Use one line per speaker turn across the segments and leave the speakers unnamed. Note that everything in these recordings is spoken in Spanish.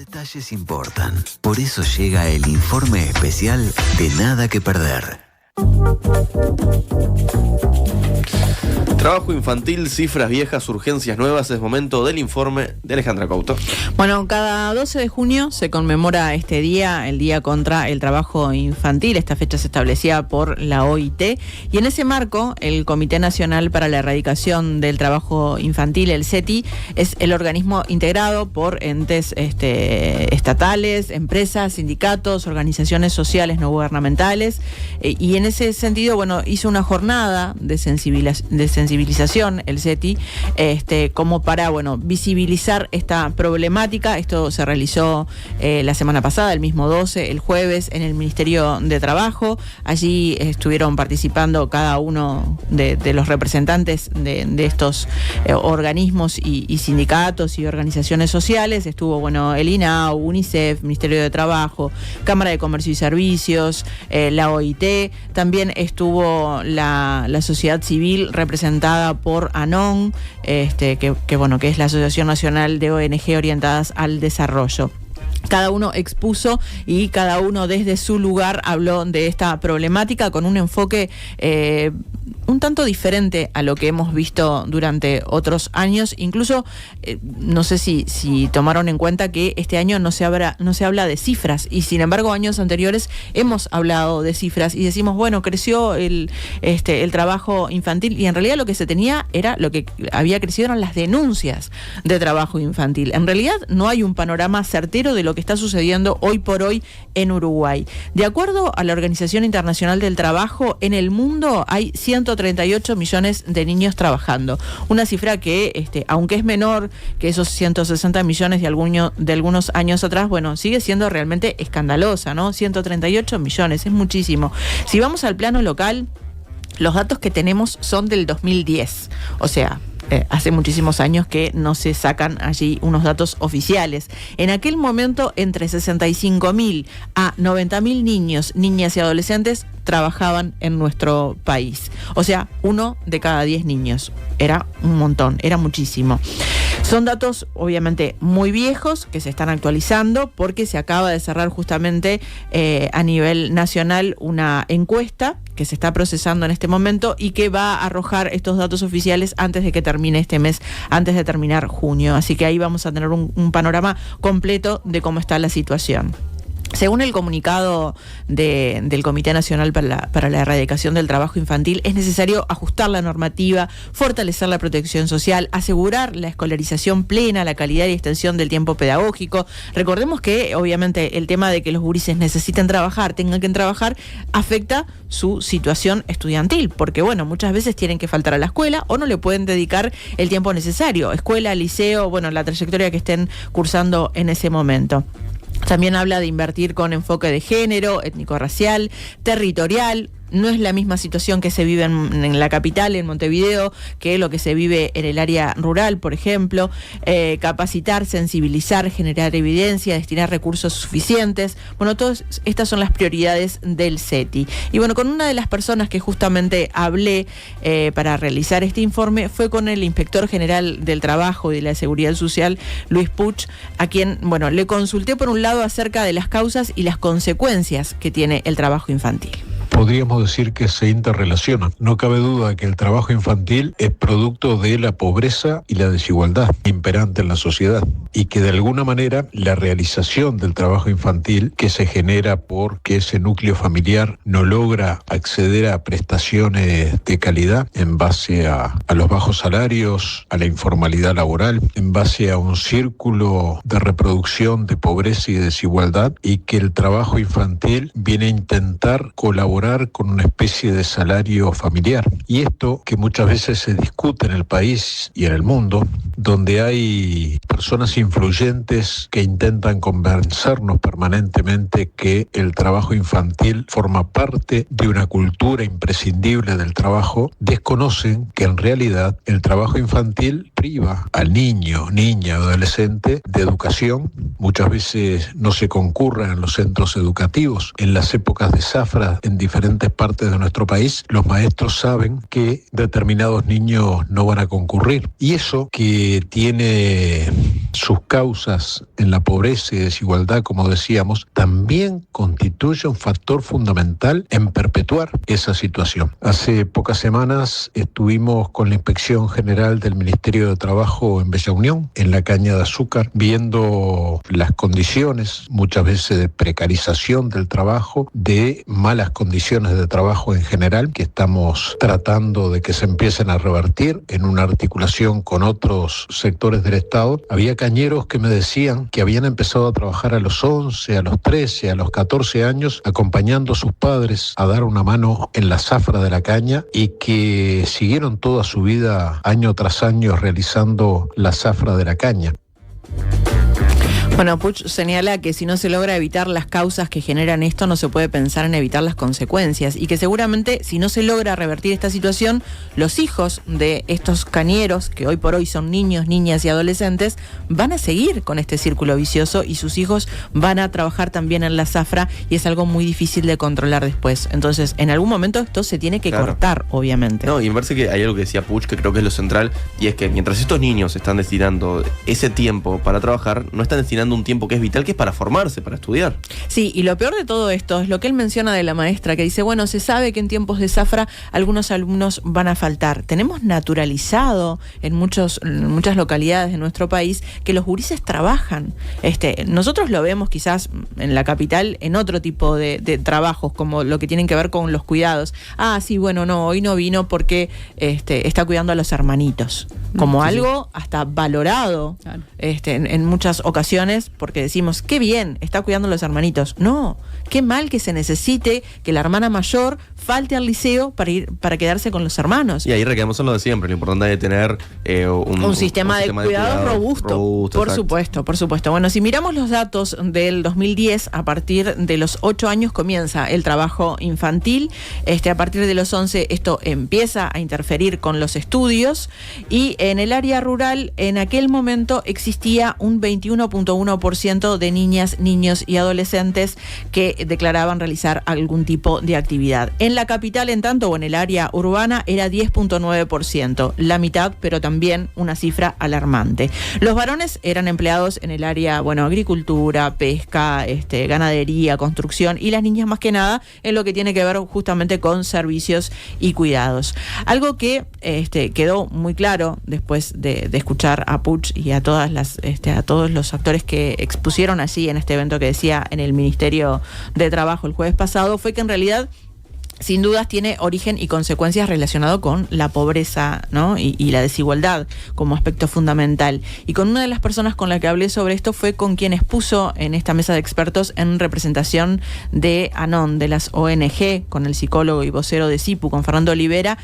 detalles importan. Por eso llega el informe especial de Nada que Perder.
Trabajo infantil, cifras viejas, urgencias nuevas. Es momento del informe de Alejandra Couto.
Bueno, cada 12 de junio se conmemora este día, el Día contra el Trabajo Infantil. Esta fecha se establecía por la OIT y en ese marco el Comité Nacional para la Erradicación del Trabajo Infantil, el CETI, es el organismo integrado por entes estatales, empresas, sindicatos, organizaciones sociales no gubernamentales y en ese sentido, bueno, hizo una jornada de sensibilización el CETI, como para, bueno, visibilizar esta problemática. Esto se realizó la semana pasada, el mismo 12, el jueves, en el Ministerio de Trabajo. Allí estuvieron participando cada uno de los representantes de estos organismos y sindicatos y organizaciones sociales. Estuvo, bueno, el INAU, UNICEF, Ministerio de Trabajo, Cámara de Comercio y Servicios, la OIT. También estuvo la sociedad civil representada por ANON, que es la Asociación Nacional de ONG Orientadas al Desarrollo. Cada uno expuso y cada uno desde su lugar habló de esta problemática con un enfoque un tanto diferente a lo que hemos visto durante otros años. Incluso, no sé si tomaron en cuenta que este año no se habla de cifras y sin embargo años anteriores hemos hablado de cifras y decimos, bueno, creció el trabajo infantil y en realidad lo que se tenía era, lo que había crecido eran las denuncias de trabajo infantil. En realidad no hay un panorama certero de lo que está sucediendo hoy por hoy en Uruguay. De acuerdo a la Organización Internacional del Trabajo, en el mundo hay 138 millones de niños trabajando. Una cifra que, aunque es menor que esos 160 millones de algunos años atrás, bueno, sigue siendo realmente escandalosa, ¿no? 138 millones, es muchísimo. Si vamos al plano local, los datos que tenemos son del 2010, o sea, hace muchísimos años que no se sacan allí unos datos oficiales. En aquel momento, entre 65.000 a 90.000 niños, niñas y adolescentes trabajaban en nuestro país. O sea, 1 de cada 10 niños. Era un montón, era muchísimo. Son datos obviamente muy viejos que se están actualizando porque se acaba de cerrar justamente a nivel nacional una encuesta que se está procesando en este momento y que va a arrojar estos datos oficiales antes de que termine este mes, antes de terminar junio. Así que ahí vamos a tener un panorama completo de cómo está la situación. Según el comunicado del Comité Nacional para la Erradicación del Trabajo Infantil, es necesario ajustar la normativa, fortalecer la protección social, asegurar la escolarización plena, la calidad y extensión del tiempo pedagógico. Recordemos que, obviamente, el tema de que los gurises necesiten trabajar, tengan que trabajar, afecta su situación estudiantil, porque, bueno, muchas veces tienen que faltar a la escuela o no le pueden dedicar el tiempo necesario. Escuela, liceo, bueno, la trayectoria que estén cursando en ese momento. También habla de invertir con enfoque de género, étnico-racial, territorial. No es la misma situación que se vive en la capital, en Montevideo, que lo que se vive en el área rural, por ejemplo. Capacitar, sensibilizar, generar evidencia, destinar recursos suficientes. Bueno, todas estas son las prioridades del CETI. Y bueno, con una de las personas que justamente hablé para realizar este informe fue con el Inspector General del Trabajo y de la Seguridad Social, Luis Puch, a quien, bueno, le consulté por un lado acerca de las causas y las consecuencias que tiene el trabajo infantil.
Podríamos decir que se interrelacionan. No cabe duda que el trabajo infantil es producto de la pobreza y la desigualdad imperante en la sociedad y que de alguna manera la realización del trabajo infantil que se genera porque ese núcleo familiar no logra acceder a prestaciones de calidad en base a los bajos salarios, a la informalidad laboral, en base a un círculo de reproducción de pobreza y desigualdad, y que el trabajo infantil viene a intentar colaborar con una especie de salario familiar. Y esto que muchas veces se discute en el país y en el mundo, donde hay personas influyentes que intentan convencernos permanentemente que el trabajo infantil forma parte de una cultura imprescindible del trabajo, desconocen que en realidad el trabajo infantil priva al niño, niña o adolescente de educación. Muchas veces no se concurren en los centros educativos. En las épocas de zafra, en diferentes diferentes partes de nuestro país, los maestros saben que determinados niños no van a concurrir. Y eso, que tiene sus causas en la pobreza y desigualdad, como decíamos, también constituye un factor fundamental en perpetuar esa situación. Hace pocas semanas estuvimos con la Inspección General del Ministerio de Trabajo en Bella Unión, en la caña de azúcar, viendo las condiciones, muchas veces de precarización del trabajo, de malas condiciones de trabajo en general, que estamos tratando de que se empiecen a revertir en una articulación con otros sectores del Estado. Había cañeros que me decían que habían empezado a trabajar a los 11, a los 13, a los 14 años, acompañando a sus padres a dar una mano en la zafra de la caña, y que siguieron toda su vida, año tras año, realizando la zafra de la caña.
Bueno, Puch señala que si no se logra evitar las causas que generan esto, no se puede pensar en evitar las consecuencias, y que seguramente si no se logra revertir esta situación, los hijos de estos cañeros, que hoy por hoy son niños, niñas y adolescentes, van a seguir con este círculo vicioso, y sus hijos van a trabajar también en la zafra, y es algo muy difícil de controlar después. Entonces, en algún momento esto se tiene que cortar, obviamente.
No, y me parece que hay algo que decía Puch, que creo que es lo central, y es que mientras estos niños están destinando ese tiempo para trabajar, no están destinando un tiempo que es vital, que es para formarse, para estudiar.
Sí, y lo peor de todo esto es lo que él menciona de la maestra, que dice, bueno, se sabe que en tiempos de zafra algunos alumnos van a faltar. Tenemos naturalizado en muchas localidades de nuestro país que los gurises trabajan. Nosotros lo vemos quizás en la capital en otro tipo de trabajos, como lo que tienen que ver con los cuidados. Ah, sí, bueno, no, hoy no vino porque está cuidando a los hermanitos. Como algo hasta valorado, claro, en muchas ocasiones, porque decimos, qué bien, está cuidando a los hermanitos. No, qué mal que se necesite que la hermana mayor falte al liceo para quedarse con los hermanos.
Y ahí requedamos en lo de siempre, lo importante de tener
un sistema de cuidados robusto. Por supuesto. Bueno, si miramos los datos del 2010, a partir de los 8 años comienza el trabajo infantil. A partir de los 11 esto empieza a interferir con los estudios, y en el área rural en aquel momento existía un 21.1% de niñas, niños y adolescentes que declaraban realizar algún tipo de actividad. En la capital, en tanto, o en el área urbana, era 10.9%, la mitad, pero también una cifra alarmante. Los varones eran empleados en el área, agricultura, pesca, ganadería, construcción, y las niñas más que nada en lo que tiene que ver justamente con servicios y cuidados. Algo que quedó muy claro después de escuchar a Puch y a todos los actores que expusieron allí en este evento que decía en el Ministerio de Trabajo el jueves pasado, fue que en realidad, sin dudas, tiene origen y consecuencias relacionado con la pobreza, ¿no? y la desigualdad como aspecto fundamental. Y con una de las personas con la que hablé sobre esto fue con quien expuso en esta mesa de expertos en representación de ANON, de las ONG, con el psicólogo y vocero de CIPU, con Fernando Olivera,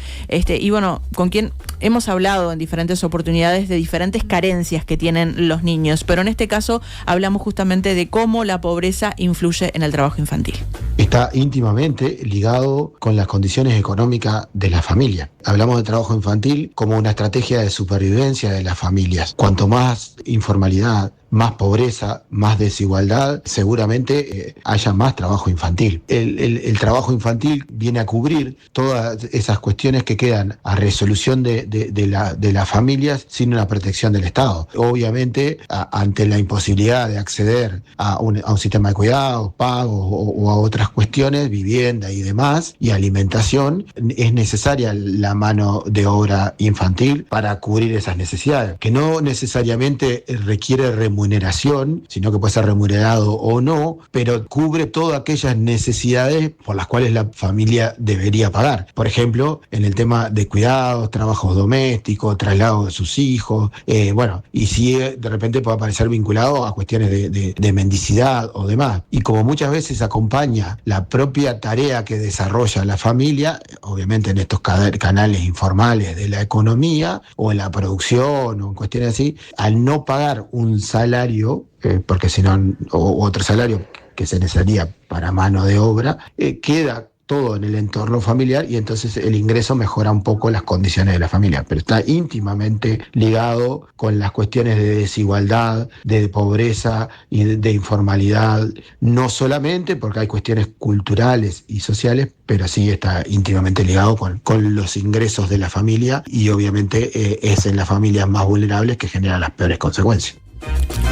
con quien hemos hablado en diferentes oportunidades de diferentes carencias que tienen los niños, pero en este caso hablamos justamente de cómo la pobreza influye en el trabajo infantil.
Está íntimamente ligado con las condiciones económicas de la familia. Hablamos de trabajo infantil como una estrategia de supervivencia de las familias. Cuanto más informalidad, más pobreza, más desigualdad, seguramente haya más trabajo infantil. El trabajo infantil viene a cubrir todas esas cuestiones que quedan a resolución de las familias sin una protección del Estado. Obviamente, ante la imposibilidad de acceder a un sistema de cuidados, pagos o a otras cuestiones, vivienda y demás, y alimentación, es necesaria la mano de obra infantil para cubrir esas necesidades, que no necesariamente requiere remuneración, sino que puede ser remunerado o no, pero cubre todas aquellas necesidades por las cuales la familia debería pagar. Por ejemplo, en el tema de cuidados, trabajos domésticos, traslado de sus hijos, y si de repente puede aparecer vinculado a cuestiones de mendicidad o demás. Y como muchas veces acompaña la propia tarea que desarrolla la familia, obviamente en estos canales informales de la economía o en la producción o en cuestiones así, al no pagar un salario, porque si no, o otro salario que se necesitaría para mano de obra, queda todo en el entorno familiar y entonces el ingreso mejora un poco las condiciones de la familia, pero está íntimamente ligado con las cuestiones de desigualdad, de pobreza y de informalidad, no solamente porque hay cuestiones culturales y sociales, pero sí está íntimamente ligado con los ingresos de la familia y obviamente es en las familias más vulnerables que generan las peores consecuencias.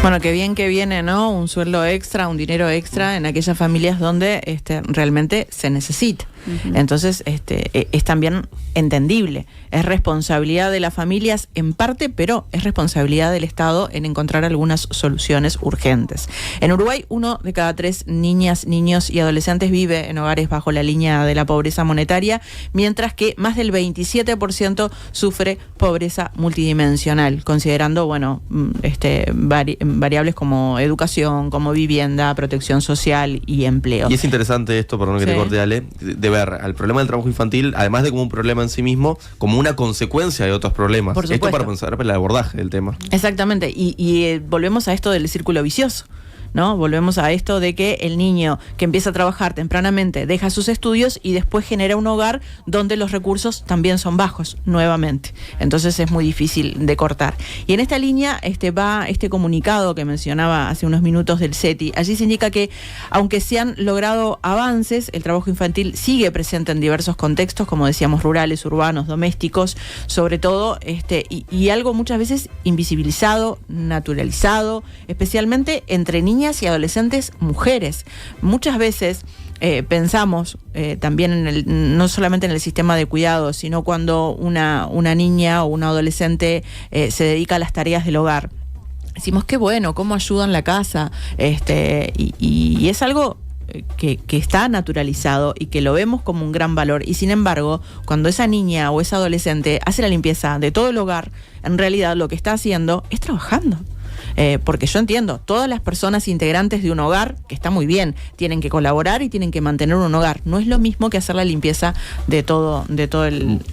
Bueno, qué bien que viene, ¿no? Un sueldo extra, un dinero extra en aquellas familias donde realmente se necesita. Uh-huh. Entonces, es también entendible. Es responsabilidad de las familias en parte, pero es responsabilidad del Estado en encontrar algunas soluciones urgentes. En Uruguay, 1 de cada 3 niñas, niños y adolescentes vive en hogares bajo la línea de la pobreza monetaria, mientras que más del 27% sufre pobreza multidimensional, considerando, bueno, variables como educación, como vivienda, protección social y empleo.
Y es interesante esto, perdón que te corte, Ale, de ver al problema del trabajo infantil, además de como un problema en sí mismo, como una consecuencia de otros problemas.
Por supuesto.
Esto para pensar el abordaje del tema.
Exactamente, y volvemos a esto del círculo vicioso, ¿no? Volvemos a esto de que el niño que empieza a trabajar tempranamente deja sus estudios y después genera un hogar donde los recursos también son bajos, nuevamente. Entonces es muy difícil de cortar. Y en esta línea va este comunicado que mencionaba hace unos minutos del CETI. Allí se indica que, aunque se han logrado avances, el trabajo infantil sigue presente en diversos contextos, como decíamos, rurales, urbanos, domésticos, sobre todo, y algo muchas veces invisibilizado, naturalizado, especialmente entre niñas y adolescentes mujeres. Muchas veces pensamos también no solamente en el sistema de cuidados, sino cuando una niña o un adolescente se dedica a las tareas del hogar. Decimos, qué bueno, cómo ayudan la casa, y es algo que está naturalizado y que lo vemos como un gran valor, y sin embargo, cuando esa niña o esa adolescente hace la limpieza de todo el hogar, en realidad lo que está haciendo es trabajando. Porque yo entiendo, todas las personas integrantes de un hogar, que está muy bien, tienen que colaborar y tienen que mantener un hogar. No es lo mismo que hacer la limpieza de todo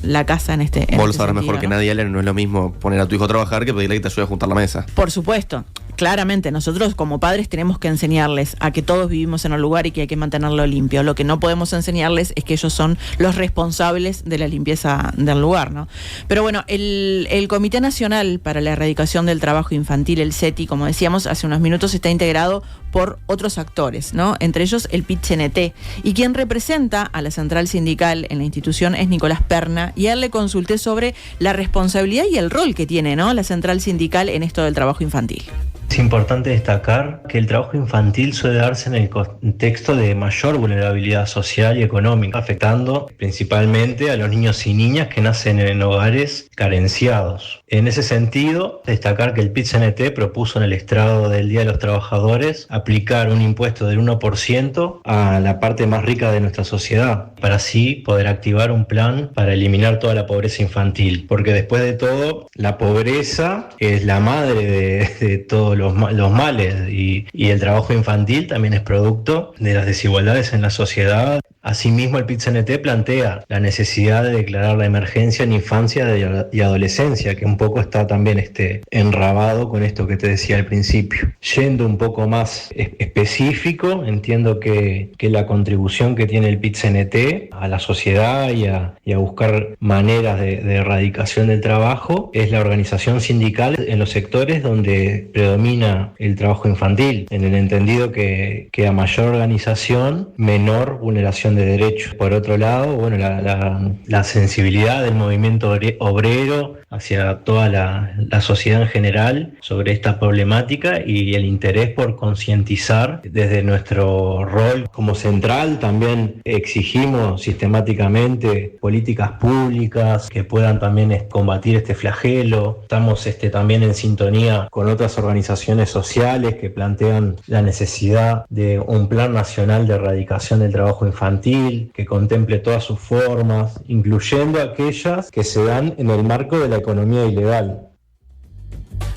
la casa en este
Vos lo sabrás
sentido,
mejor, ¿no? Que nadie, Ale, no es lo mismo poner a tu hijo a trabajar que pedirle que te ayude a juntar la mesa.
Por supuesto. Claramente, nosotros como padres tenemos que enseñarles a que todos vivimos en un lugar y que hay que mantenerlo limpio. Lo que no podemos enseñarles es que ellos son los responsables de la limpieza del lugar, ¿no? Pero bueno, el Comité Nacional para la Erradicación del Trabajo Infantil, el CETI, como decíamos hace unos minutos, está integrado por otros actores, ¿no? Entre ellos el PIT-CNT. Y quien representa a la central sindical en la institución es Nicolás Perna, y a él le consulté sobre la responsabilidad y el rol que tiene, ¿no?, la central sindical en esto del trabajo infantil.
Es importante destacar que el trabajo infantil suele darse en el contexto de mayor vulnerabilidad social y económica, afectando principalmente a los niños y niñas que nacen en hogares carenciados. En ese sentido, destacar que el PIT-CNT propuso en el estrado del Día de los Trabajadores aplicar un impuesto del 1% a la parte más rica de nuestra sociedad, para así poder activar un plan para eliminar toda la pobreza infantil. Porque después de todo, la pobreza es la madre de todos los males, y el trabajo infantil también es producto de las desigualdades en la sociedad. Asimismo, el PIT-CNT plantea la necesidad de declarar la emergencia en infancia y adolescencia, que un poco está también enrabado con esto que te decía al principio. Yendo un poco más específico, entiendo que la contribución que tiene el PIT-CNT a la sociedad y a buscar maneras de erradicación del trabajo es la organización sindical en los sectores donde predomina el trabajo infantil, en el entendido que a mayor organización, menor vulneración de derechos. Por otro lado, bueno, la sensibilidad del movimiento obrero hacia toda la sociedad en general sobre esta problemática, y el interés por concientizar. Desde nuestro rol como central también exigimos sistemáticamente políticas públicas que puedan también combatir este flagelo. Estamos también en sintonía con otras organizaciones sociales que plantean la necesidad de un plan nacional de erradicación del trabajo infantil que contemple todas sus formas, incluyendo aquellas que se dan en el marco de la economía ilegal.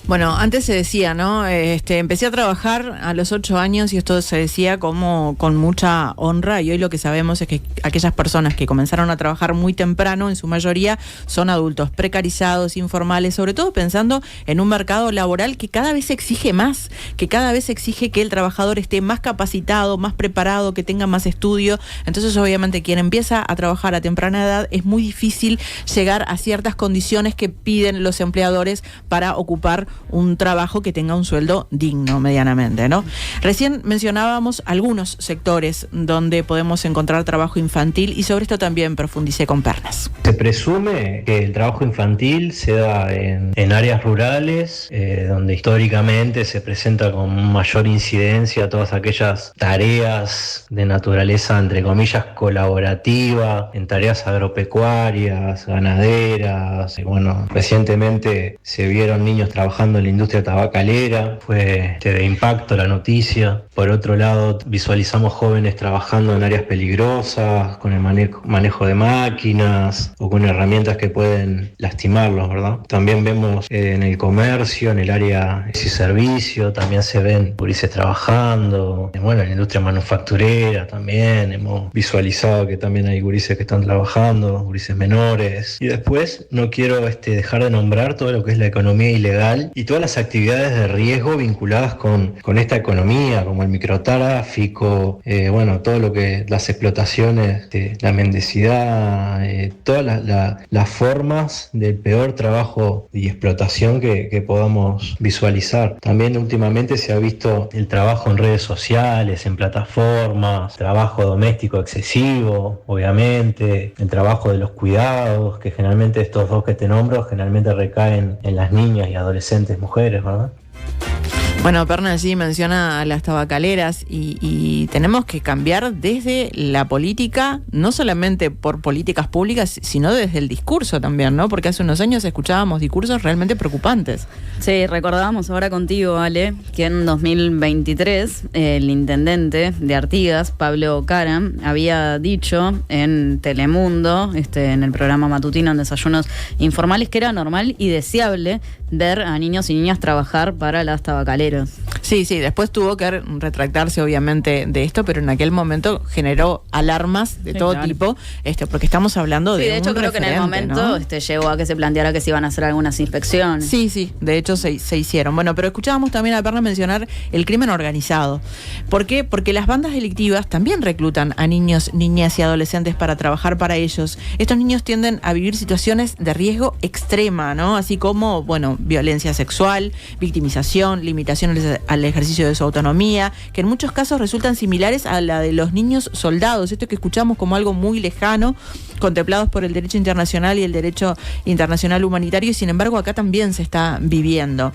Bueno, antes se decía, ¿no? Empecé a trabajar a los 8 años y esto se decía como con mucha honra, y hoy lo que sabemos es que aquellas personas que comenzaron a trabajar muy temprano, en su mayoría, son adultos precarizados, informales, sobre todo pensando en un mercado laboral que cada vez exige más, que cada vez exige que el trabajador esté más capacitado, más preparado, que tenga más estudio. Entonces, obviamente, quien empieza a trabajar a temprana edad es muy difícil llegar a ciertas condiciones que piden los empleadores para ocupar un trabajo que tenga un sueldo digno medianamente, ¿no? Recién mencionábamos algunos sectores donde podemos encontrar trabajo infantil y sobre esto también profundicé con Pernas.
Se presume que el trabajo infantil se da en áreas rurales, donde históricamente se presenta con mayor incidencia todas aquellas tareas de naturaleza, entre comillas, colaborativa, en tareas agropecuarias, ganaderas. Bueno, recientemente se vieron niños trabajando en la industria tabacalera, fue de impacto la noticia. Por otro lado, visualizamos jóvenes trabajando en áreas peligrosas, con el manejo de máquinas o con herramientas que pueden lastimarlos, ¿verdad? También vemos en el comercio, en el área de servicio, también se ven gurises trabajando. Bueno, en la industria manufacturera también hemos visualizado que también hay gurises que están trabajando, gurises menores. Y después no quiero dejar de nombrar todo lo que es la economía ilegal y todas las actividades de riesgo vinculadas con esta economía, como el microtráfico, todo lo que las explotaciones, la mendicidad, todas las formas del peor trabajo y explotación que podamos visualizar. También últimamente se ha visto el trabajo en redes sociales, en plataformas, trabajo doméstico excesivo, obviamente, el trabajo de los cuidados, que generalmente estos dos que te nombro generalmente recaen en las niñas y adolescentes mujeres, ¿verdad?
Bueno, Pernas sí menciona a las tabacaleras y tenemos que cambiar desde la política, no solamente por políticas públicas, sino desde el discurso también, ¿no? Porque hace unos años escuchábamos discursos realmente preocupantes.
Sí, recordábamos ahora contigo, Ale, que en 2023 el intendente de Artigas, Pablo Cara, había dicho en Telemundo, en el programa matutino en Desayunos Informales, que era normal y deseable ver a niños y niñas trabajar para las tabacaleras.
Sí, después tuvo que retractarse obviamente de esto, pero en aquel momento generó alarmas de todo tipo, porque estamos hablando de
hecho
un
creo que en el momento, ¿no? Llegó a que se planteara que se iban a hacer algunas inspecciones.
Sí, de hecho se hicieron. Bueno, pero escuchábamos también a Perna mencionar el crimen organizado. ¿Por qué? Porque las bandas delictivas también reclutan a niños, niñas y adolescentes para trabajar para ellos. Estos niños tienden a vivir situaciones de riesgo extrema, ¿no? Así como, violencia sexual, victimización, limitaciones al ejercicio de su autonomía, que en muchos casos resultan similares a la de los niños soldados, esto que escuchamos como algo muy lejano, contemplados por el derecho internacional y el derecho internacional humanitario, y sin embargo acá también se está viviendo.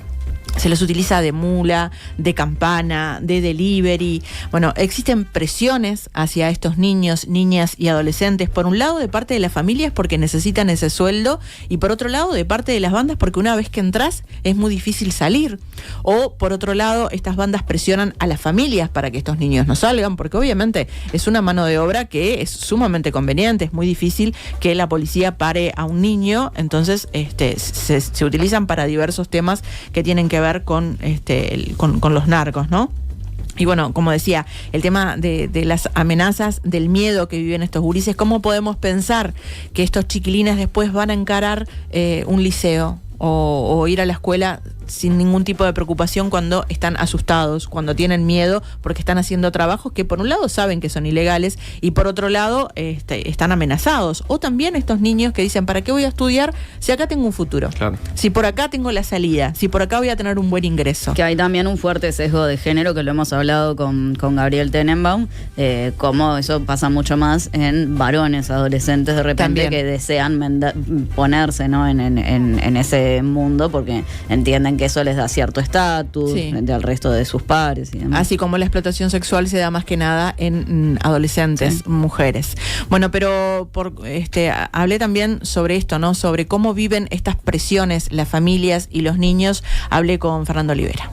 Se los utiliza de mula, de campana, de delivery. Bueno, existen presiones hacia estos niños, niñas y adolescentes, por un lado de parte de las familias porque necesitan ese sueldo, y por otro lado de parte de las bandas porque una vez que entras es muy difícil salir. O por otro lado, estas bandas presionan a las familias para que estos niños no salgan, porque obviamente es una mano de obra que es sumamente conveniente, es muy difícil que la policía pare a un niño, entonces se utilizan para diversos temas que tienen que ver con los narcos, ¿no? Y bueno, como decía, el tema de las amenazas, del miedo que viven estos gurises, ¿cómo podemos pensar que estos chiquilines después van a encarar un liceo o ir a la escuela sin ningún tipo de preocupación cuando están asustados, cuando tienen miedo porque están haciendo trabajos que por un lado saben que son ilegales y por otro lado están amenazados? O también estos niños que dicen, ¿para qué voy a estudiar si acá tengo un futuro?
Claro.
Si por acá tengo la salida, si por acá voy a tener un buen ingreso.
Que hay también un fuerte sesgo de género, que lo hemos hablado con Gabriel Tenenbaum, como eso pasa mucho más en varones adolescentes de repente
también,
que desean ponerse, ¿no? en ese mundo porque entienden que eso les da cierto estatus frente al resto de sus pares y demás.
Así como la explotación sexual se da más que nada en adolescentes, mujeres. Bueno, pero hablé también sobre esto, ¿no? Sobre cómo viven estas presiones las familias y los niños. Hablé con Fernando Olivera.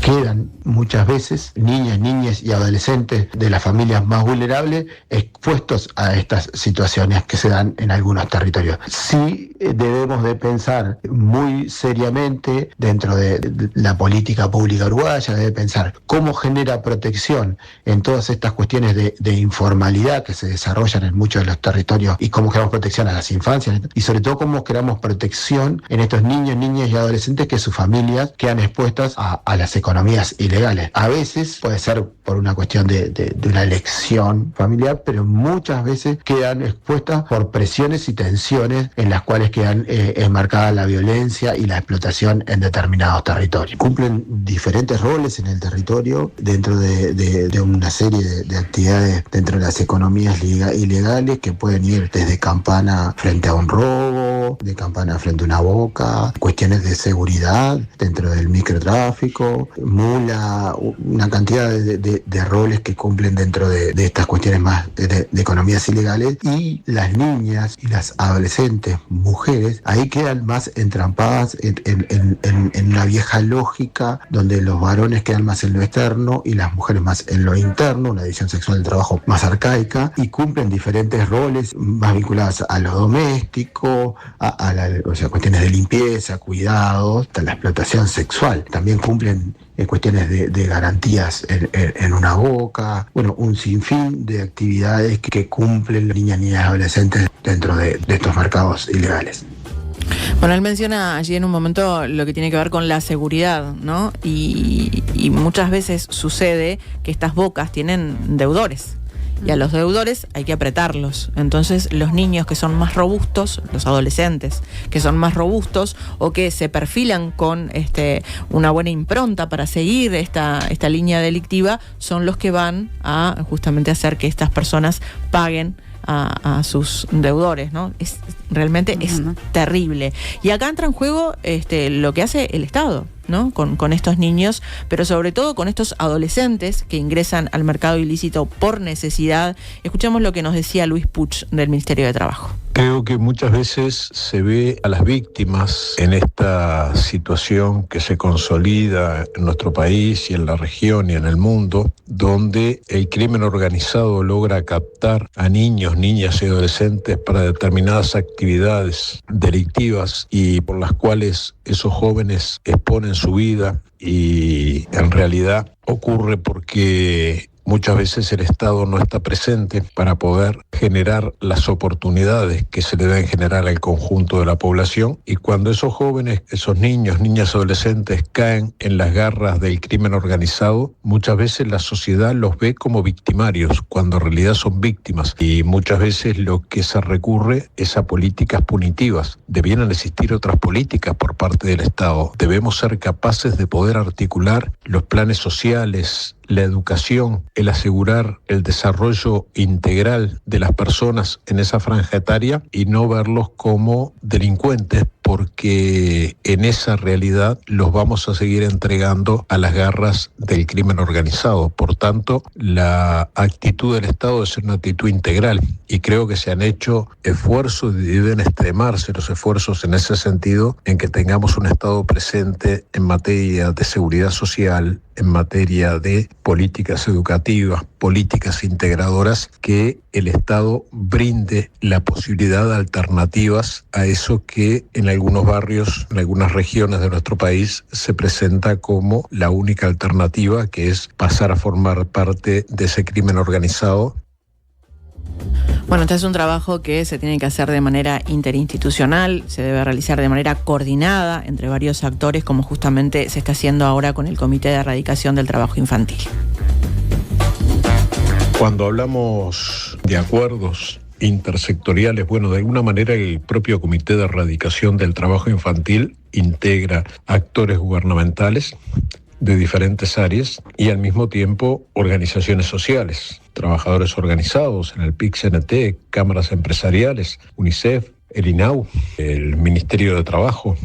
quedan muchas veces niñas y adolescentes de las familias más vulnerables expuestos a estas situaciones que se dan en algunos territorios. Sí debemos de pensar muy seriamente dentro de la política pública uruguaya, debe pensar cómo genera protección en todas estas cuestiones de informalidad que se desarrollan en muchos de los territorios y cómo generamos protección a las infancias y sobre todo cómo creamos protección en estos niños, niñas y adolescentes que sus familias quedan expuestas a las economías ilegales. A veces puede ser por una cuestión de una elección familiar, pero muchas veces quedan expuestas por presiones y tensiones en las cuales quedan enmarcada la violencia y la explotación en determinados territorios. Cumplen diferentes roles en el territorio dentro de una serie de actividades dentro de las economías ilegales que pueden ir desde campana frente a un robo, de campana frente a una boca, cuestiones de seguridad dentro del microtráfico, mula, una cantidad de roles que cumplen dentro de estas cuestiones más de economías ilegales, y las niñas y las adolescentes mujeres ahí quedan más entrampadas en una vieja lógica donde los varones quedan más en lo externo y las mujeres más en lo interno, una división sexual del trabajo más arcaica, y cumplen diferentes roles más vinculados a lo doméstico, o sea, cuestiones de limpieza, cuidados, hasta la explotación sexual. También cumplen cuestiones de garantías en una boca, bueno, un sinfín de actividades que cumplen niñas y adolescentes dentro de estos mercados ilegales.
Bueno, él menciona allí en un momento lo que tiene que ver con la seguridad, ¿no? Y muchas veces sucede que estas bocas tienen deudores. Y a los deudores hay que apretarlos. Entonces los niños que son más robustos, los adolescentes que son más robustos o que se perfilan con una buena impronta para seguir esta línea delictiva, son los que van a justamente hacer que estas personas paguen a sus deudores, ¿no? Realmente es terrible. Y acá entra en juego lo que hace el Estado, ¿no? Con estos niños, pero sobre todo con estos adolescentes que ingresan al mercado ilícito por necesidad. Escuchamos lo que nos decía Luis Puch del Ministerio de Trabajo.
Creo que muchas veces se ve a las víctimas en esta situación que se consolida en nuestro país y en la región y en el mundo, donde el crimen organizado logra captar a niños, niñas y adolescentes para determinadas actividades delictivas y por las cuales esos jóvenes exponen su vida, y en realidad ocurre porque muchas veces el Estado no está presente para poder generar las oportunidades que se le deben generar al conjunto de la población, y cuando esos jóvenes, esos niños, niñas, adolescentes caen en las garras del crimen organizado, muchas veces la sociedad los ve como victimarios, cuando en realidad son víctimas, y muchas veces lo que se recurre es a políticas punitivas. Debieran existir otras políticas por parte del Estado. Debemos ser capaces de poder articular los planes sociales, la educación, el asegurar el desarrollo integral de las personas en esa franja etaria y no verlos como delincuentes, porque en esa realidad los vamos a seguir entregando a las garras del crimen organizado. Por tanto, la actitud del Estado es una actitud integral, y creo que se han hecho esfuerzos y deben extremarse los esfuerzos en ese sentido, en que tengamos un Estado presente en materia de seguridad social, en materia de políticas educativas, políticas integradoras, que el Estado brinde la posibilidad de alternativas a eso que en algunos barrios, en algunas regiones de nuestro país, se presenta como la única alternativa, que es pasar a formar parte de ese crimen organizado.
Bueno, este es un trabajo que se tiene que hacer de manera interinstitucional, se debe realizar de manera coordinada entre varios actores, como justamente se está haciendo ahora con el Comité de Erradicación del Trabajo Infantil.
Cuando hablamos de acuerdos intersectoriales, bueno, de alguna manera el propio Comité de Erradicación del Trabajo Infantil integra actores gubernamentales de diferentes áreas y al mismo tiempo organizaciones sociales, trabajadores organizados en el PIC-CNT, cámaras empresariales, UNICEF, el INAU, el Ministerio de Trabajo.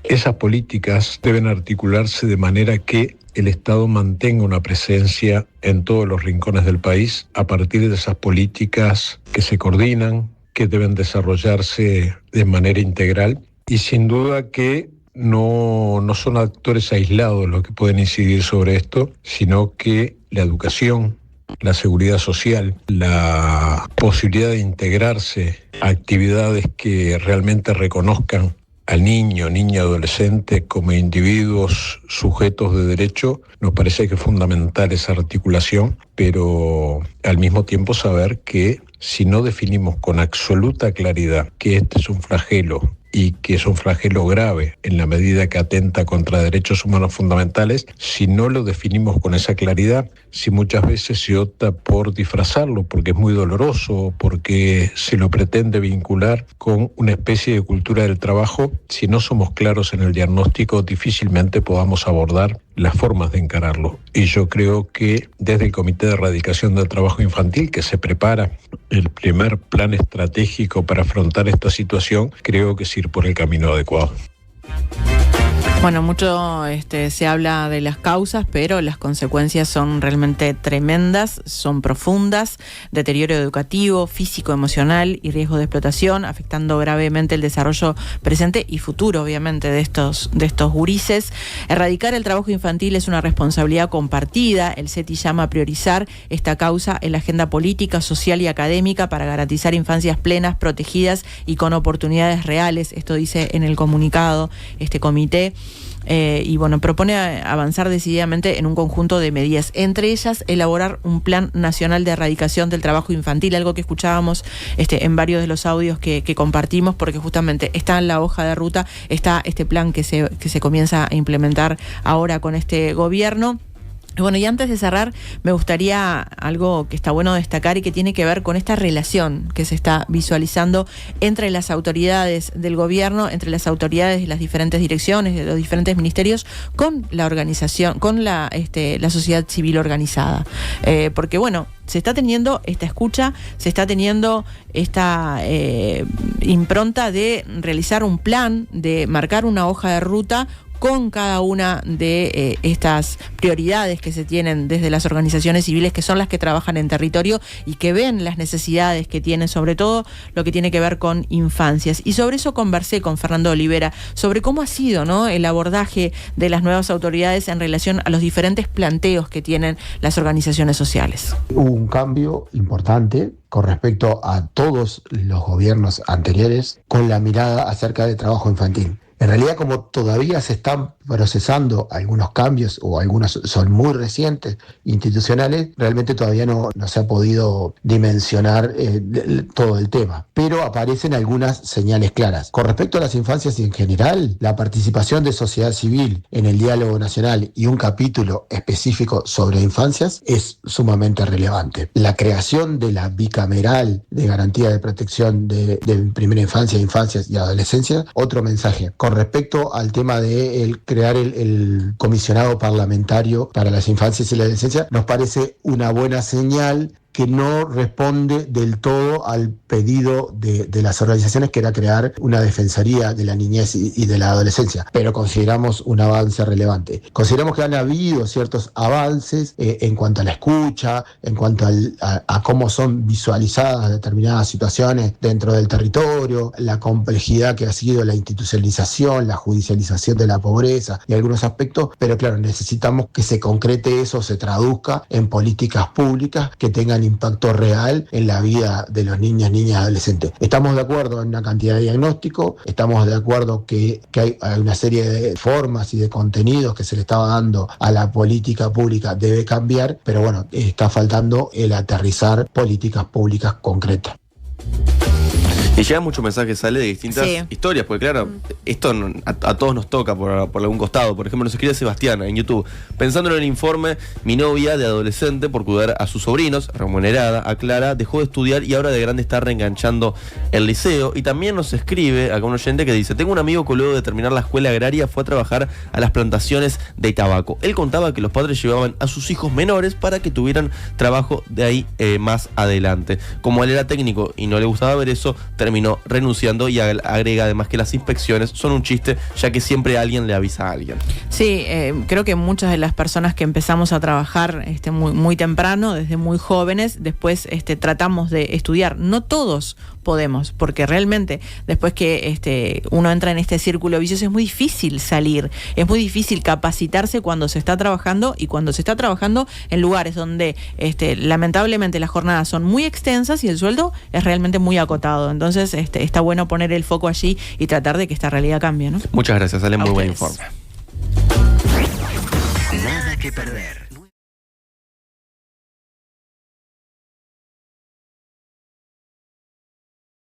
Esas políticas deben articularse de manera que el Estado mantenga una presencia en todos los rincones del país a partir de esas políticas que se coordinan, que deben desarrollarse de manera integral, y sin duda que no son actores aislados los que pueden incidir sobre esto, sino que la educación, la seguridad social, la posibilidad de integrarse a actividades que realmente reconozcan al niño, niña, adolescente como individuos sujetos de derecho, nos parece que es fundamental esa articulación, pero al mismo tiempo saber que si no definimos con absoluta claridad que este es un flagelo y que es un flagelo grave en la medida que atenta contra derechos humanos fundamentales, si no lo definimos con esa claridad, si muchas veces se opta por disfrazarlo porque es muy doloroso, porque se lo pretende vincular con una especie de cultura del trabajo, si no somos claros en el diagnóstico, difícilmente podamos abordar las formas de encararlo. Y yo creo que desde el Comité de Erradicación del Trabajo Infantil, que se prepara el primer plan estratégico para afrontar esta situación, creo que es ir por el camino adecuado.
Bueno, mucho se habla de las causas, pero las consecuencias son realmente tremendas, son profundas: deterioro educativo, físico, emocional y riesgo de explotación, afectando gravemente el desarrollo presente y futuro, obviamente, de estos gurises. Erradicar el trabajo infantil es una responsabilidad compartida. El CETI llama a priorizar esta causa en la agenda política, social y académica para garantizar infancias plenas, protegidas y con oportunidades reales. Esto dice en el comunicado este comité. Y bueno, propone avanzar decididamente en un conjunto de medidas, entre ellas elaborar un plan nacional de erradicación del trabajo infantil, algo que escuchábamos en varios de los audios que compartimos, porque justamente está en la hoja de ruta, está este plan que se comienza a implementar ahora con este gobierno. Bueno, y antes de cerrar, me gustaría algo que está bueno destacar y que tiene que ver con esta relación que se está visualizando entre las autoridades del gobierno, entre las autoridades de las diferentes direcciones, de los diferentes ministerios, con la organización, con la sociedad civil organizada. Porque bueno, se está teniendo esta escucha, se está teniendo esta impronta de realizar un plan, de marcar una hoja de ruta con cada una de estas prioridades que se tienen desde las organizaciones civiles, que son las que trabajan en territorio y que ven las necesidades que tienen, sobre todo lo que tiene que ver con infancias. Y sobre eso conversé con Fernando Olivera, sobre cómo ha sido, ¿no?, el abordaje de las nuevas autoridades en relación a los diferentes planteos que tienen las organizaciones sociales.
Hubo un cambio importante con respecto a todos los gobiernos anteriores con la mirada acerca del trabajo infantil. En realidad, como todavía se están procesando algunos cambios, o algunos son muy recientes, institucionales, realmente todavía no se ha podido dimensionar todo el tema. Pero aparecen algunas señales claras. Con respecto a las infancias en general, la participación de sociedad civil en el diálogo nacional y un capítulo específico sobre infancias es sumamente relevante. La creación de la bicameral de garantía de protección de primera infancia, infancias y adolescencia, otro mensaje. Con respecto al tema de crear el comisionado parlamentario para las infancias y la adolescencia, nos parece una buena señal que no responde del todo al pedido de las organizaciones, que era crear una defensoría de la niñez y de la adolescencia, pero consideramos un avance relevante. Consideramos que han habido ciertos avances en cuanto a la escucha, en cuanto a cómo son visualizadas determinadas situaciones dentro del territorio, la complejidad que ha sido la institucionalización, la judicialización de la pobreza y algunos aspectos, pero claro, necesitamos que se concrete eso, se traduzca en políticas públicas que tengan impacto real en la vida de los niños, niñas y adolescentes. Estamos de acuerdo en una cantidad de diagnósticos, estamos de acuerdo que hay una serie de formas y de contenidos que se le estaba dando a la política pública, debe cambiar, pero bueno, está faltando el aterrizar políticas públicas concretas.
Y llega mucho mensaje, sale de distintas historias, porque claro, esto a todos nos toca por algún costado. Por ejemplo, nos escribe Sebastiana en YouTube: pensando en el informe, mi novia de adolescente, por cuidar a sus sobrinos, remunerada, a Clara, dejó de estudiar y ahora de grande está reenganchando el liceo. Y también nos escribe acá un oyente que dice: tengo un amigo que luego de terminar la escuela agraria fue a trabajar a las plantaciones de tabaco. Él contaba que los padres llevaban a sus hijos menores para que tuvieran trabajo de ahí más adelante. Como él era técnico y no le gustaba ver eso, terminó renunciando, y agrega además que las inspecciones son un chiste, ya que siempre alguien le avisa a alguien.
Sí, creo que muchas de las personas que empezamos a trabajar muy temprano, desde muy jóvenes, después tratamos de estudiar. No todos podemos, porque realmente después que uno entra en este círculo vicioso es muy difícil salir, es muy difícil capacitarse cuando se está trabajando y cuando se está trabajando en lugares donde lamentablemente las jornadas son muy extensas y el sueldo es realmente muy acotado. Entonces está bueno poner el foco allí y tratar de que esta realidad cambie, ¿no?
Muchas gracias, Ale, muy buen informe.
Nada que perder.